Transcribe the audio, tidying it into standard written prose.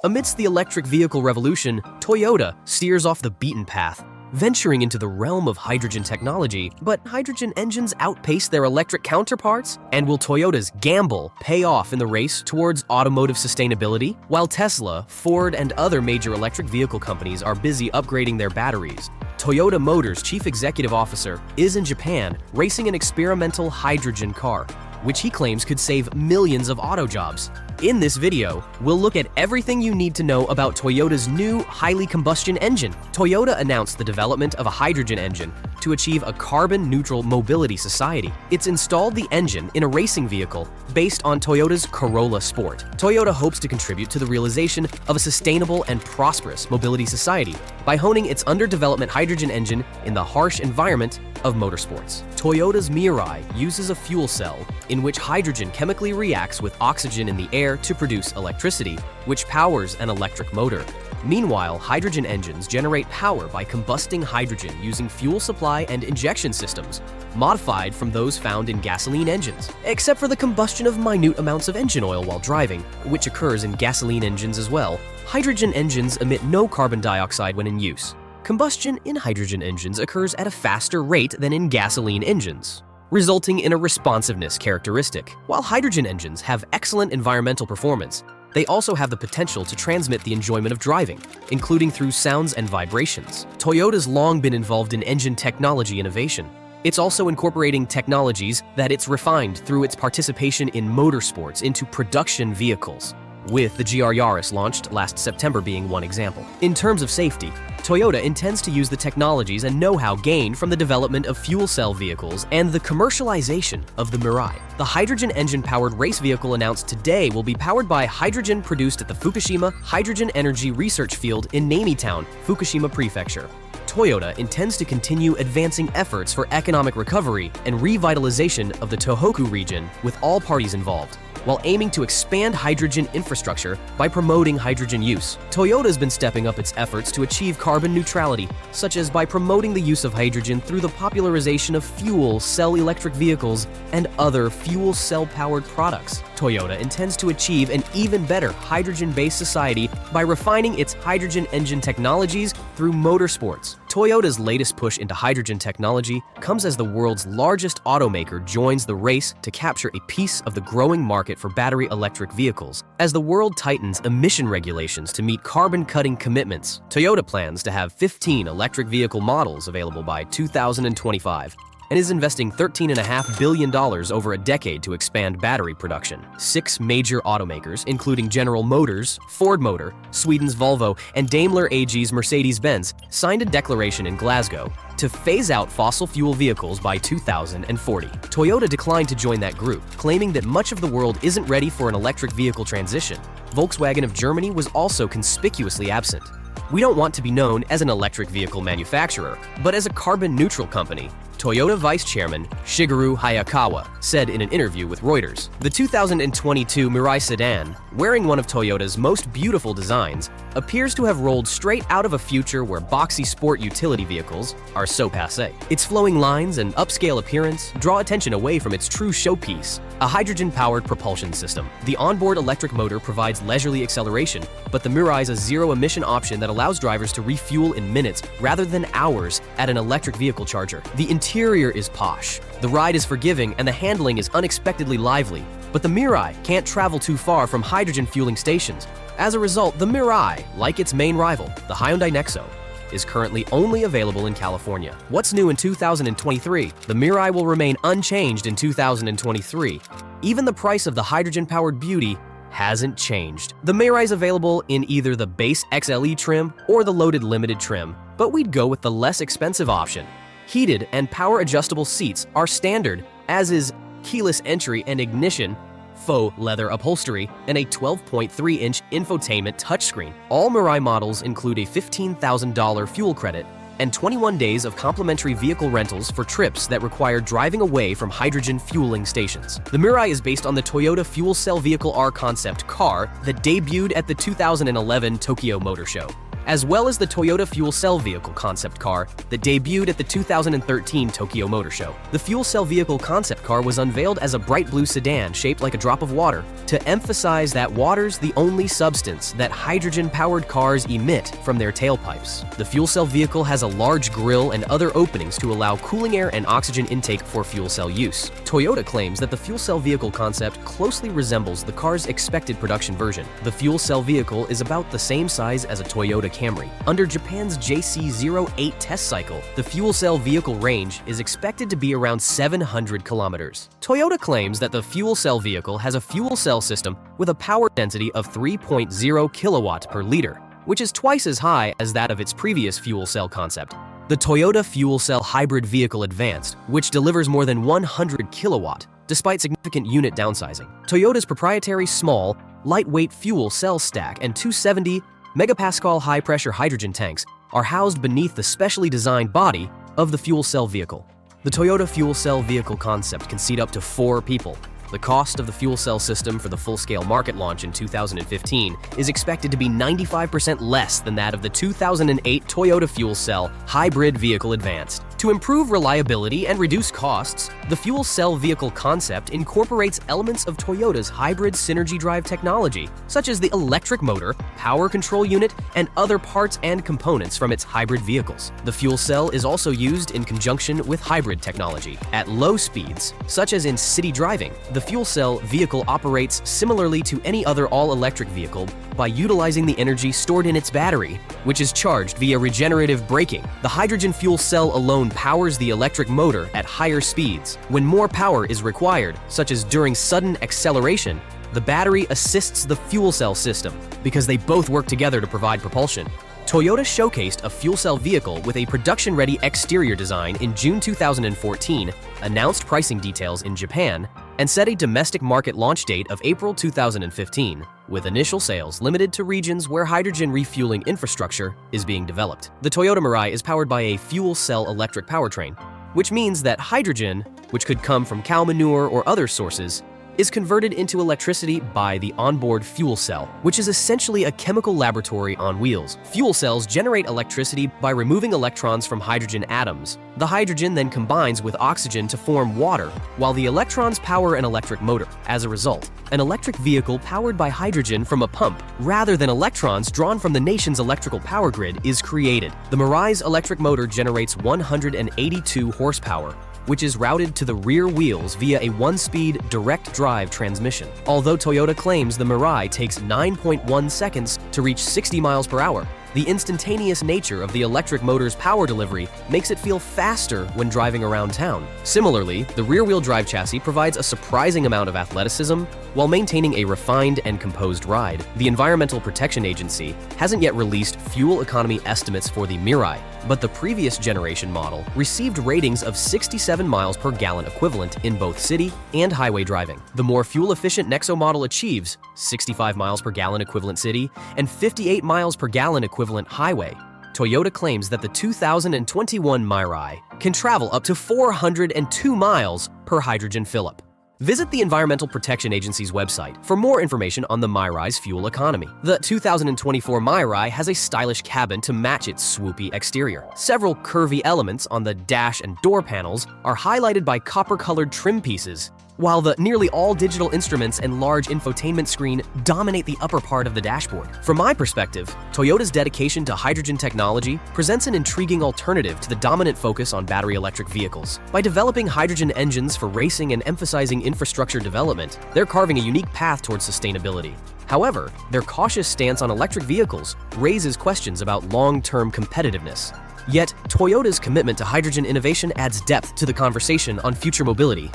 Amidst the electric vehicle revolution, Toyota steers off the beaten path, venturing into the realm of hydrogen technology. But hydrogen engines outpace their electric counterparts? And will Toyota's gamble pay off in the race towards automotive sustainability? While Tesla, Ford, and other major electric vehicle companies are busy upgrading their batteries, Toyota Motor's chief executive officer is in Japan racing an experimental hydrogen car, which he claims could save millions of auto jobs. In this video, we'll look at everything you need to know about Toyota's new highly combustion engine. Toyota announced the development of a hydrogen engine to achieve a carbon-neutral mobility society. It's installed the engine in a racing vehicle based on Toyota's Corolla Sport. Toyota hopes to contribute to the realization of a sustainable and prosperous mobility society by honing its underdevelopment hydrogen engine in the harsh environment of motorsports. Toyota's Mirai uses a fuel cell in which hydrogen chemically reacts with oxygen in the air to produce electricity, which powers an electric motor. Meanwhile, hydrogen engines generate power by combusting hydrogen using fuel supply and injection systems, modified from those found in gasoline engines, except for the combustion of minute amounts of engine oil while driving, which occurs in gasoline engines as well. Hydrogen engines emit no carbon dioxide when in use. Combustion in hydrogen engines occurs at a faster rate than in gasoline engines, resulting in a responsiveness characteristic. While hydrogen engines have excellent environmental performance, they also have the potential to transmit the enjoyment of driving, including through sounds and vibrations. Toyota's long been involved in engine technology innovation. It's also incorporating technologies that it's refined through its participation in motorsports into production vehicles, with the GR Yaris launched last September being one example. In terms of safety, Toyota intends to use the technologies and know-how gained from the development of fuel cell vehicles and the commercialization of the Mirai. The hydrogen engine-powered race vehicle announced today will be powered by hydrogen produced at the Fukushima Hydrogen Energy Research Field in Namitown, Fukushima Prefecture. Toyota intends to continue advancing efforts for economic recovery and revitalization of the Tohoku region with all parties involved, while aiming to expand hydrogen infrastructure by promoting hydrogen use. Toyota's been stepping up its efforts to achieve carbon neutrality, such as by promoting the use of hydrogen through the popularization of fuel cell electric vehicles and other fuel cell-powered products. Toyota intends to achieve an even better hydrogen-based society by refining its hydrogen engine technologies through motorsports. Toyota's latest push into hydrogen technology comes as the world's largest automaker joins the race to capture a piece of the growing market for battery electric vehicles. As the world tightens emission regulations to meet carbon-cutting commitments, Toyota plans to have 15 electric vehicle models available by 2025. And is investing $13.5 billion over a decade to expand battery production. 6 major automakers, including General Motors, Ford Motor, Sweden's Volvo, and Daimler AG's Mercedes-Benz, signed a declaration in Glasgow to phase out fossil fuel vehicles by 2040. Toyota declined to join that group, claiming that much of the world isn't ready for an electric vehicle transition. Volkswagen of Germany was also conspicuously absent. We don't want to be known as an electric vehicle manufacturer, but as a carbon-neutral company, Toyota Vice Chairman Shigeru Hayakawa said in an interview with Reuters. The 2022 Mirai sedan, wearing one of Toyota's most beautiful designs, appears to have rolled straight out of a future where boxy sport utility vehicles are so passé. Its flowing lines and upscale appearance draw attention away from its true showpiece, a hydrogen-powered propulsion system. The onboard electric motor provides leisurely acceleration, but the Mirai is a zero-emission option that allows drivers to refuel in minutes rather than hours at an electric vehicle charger. The interior is posh, the ride is forgiving, and the handling is unexpectedly lively. But the Mirai can't travel too far from hydrogen fueling stations. As a result, the Mirai, like its main rival, the Hyundai Nexo, is currently only available in California. What's new in 2023? The Mirai will remain unchanged in 2023. Even the price of the hydrogen-powered beauty hasn't changed. The Mirai is available in either the base XLE trim or the loaded limited trim, but we'd go with the less expensive option. Heated and power-adjustable seats are standard, as is keyless entry and ignition, faux leather upholstery, and a 12.3-inch infotainment touchscreen. All Mirai models include a $15,000 fuel credit and 21 days of complimentary vehicle rentals for trips that require driving away from hydrogen fueling stations. The Mirai is based on the Toyota Fuel Cell Vehicle R concept car that debuted at the 2011 Tokyo Motor Show. as well as the Toyota fuel cell vehicle concept car that debuted at the 2013 Tokyo Motor Show. The fuel cell vehicle concept car was unveiled as a bright blue sedan shaped like a drop of water to emphasize that water's the only substance that hydrogen-powered cars emit from their tailpipes. The fuel cell vehicle has a large grille and other openings to allow cooling air and oxygen intake for fuel cell use. Toyota claims that the fuel cell vehicle concept closely resembles the car's expected production version. The fuel cell vehicle is about the same size as a Toyota Camry. Under Japan's JC08 test cycle, the fuel cell vehicle range is expected to be around 700 kilometers. Toyota claims that the fuel cell vehicle has a fuel cell system with a power density of 3.0 kilowatt per liter, which is twice as high as that of its previous fuel cell concept. The Toyota Fuel Cell Hybrid Vehicle Advanced, which delivers more than 100 kilowatt, despite significant unit downsizing. Toyota's proprietary small, lightweight fuel cell stack and 270 megapascal high-pressure hydrogen tanks are housed beneath the specially designed body of the fuel cell vehicle. The Toyota fuel cell vehicle concept can seat up to 4 people. The cost of the fuel cell system for the full-scale market launch in 2015 is expected to be 95% less than that of the 2008 Toyota Fuel Cell Hybrid Vehicle Advanced. To improve reliability and reduce costs, the fuel cell vehicle concept incorporates elements of Toyota's hybrid synergy drive technology, such as the electric motor, power control unit, and other parts and components from its hybrid vehicles. The fuel cell is also used in conjunction with hybrid technology. At low speeds, such as in city driving, the fuel cell vehicle operates similarly to any other all-electric vehicle by utilizing the energy stored in its battery, which is charged via regenerative braking. The hydrogen fuel cell alone powers the electric motor at higher speeds. When more power is required, such as during sudden acceleration, the battery assists the fuel cell system because they both work together to provide propulsion. Toyota showcased a fuel cell vehicle with a production-ready exterior design in June 2014, announced pricing details in Japan, and set a domestic market launch date of April 2015, with initial sales limited to regions where hydrogen refueling infrastructure is being developed. The Toyota Mirai is powered by a fuel cell electric powertrain, which means that hydrogen, which could come from cow manure or other sources, is converted into electricity by the onboard fuel cell, which is essentially a chemical laboratory on wheels. Fuel cells generate electricity by removing electrons from hydrogen atoms. The hydrogen then combines with oxygen to form water, while the electrons power an electric motor. As a result, an electric vehicle powered by hydrogen from a pump, rather than electrons drawn from the nation's electrical power grid, is created. The Mirai's electric motor generates 182 horsepower, which is routed to the rear wheels via a 1-speed direct drive transmission. Although Toyota claims the Mirai takes 9.1 seconds to reach 60 miles per hour, the instantaneous nature of the electric motor's power delivery makes it feel faster when driving around town. Similarly, the rear-wheel drive chassis provides a surprising amount of athleticism while maintaining a refined and composed ride. The Environmental Protection Agency hasn't yet released fuel economy estimates for the Mirai, but the previous generation model received ratings of 67 miles per gallon equivalent in both city and highway driving. The more fuel-efficient Nexo model achieves 65 miles per gallon equivalent city and 58 miles per gallon equivalent highway. Toyota claims that the 2021 Mirai can travel up to 402 miles per hydrogen fill-up. Visit the Environmental Protection Agency's website for more information on the Mirai's fuel economy. The 2024 Mirai has a stylish cabin to match its swoopy exterior. Several curvy elements on the dash and door panels are highlighted by copper-colored trim pieces, while the nearly all digital instruments and large infotainment screen dominate the upper part of the dashboard. From my perspective, Toyota's dedication to hydrogen technology presents an intriguing alternative to the dominant focus on battery electric vehicles. By developing hydrogen engines for racing and emphasizing infrastructure development, they're carving a unique path towards sustainability. However, their cautious stance on electric vehicles raises questions about long-term competitiveness. Yet, Toyota's commitment to hydrogen innovation adds depth to the conversation on future mobility.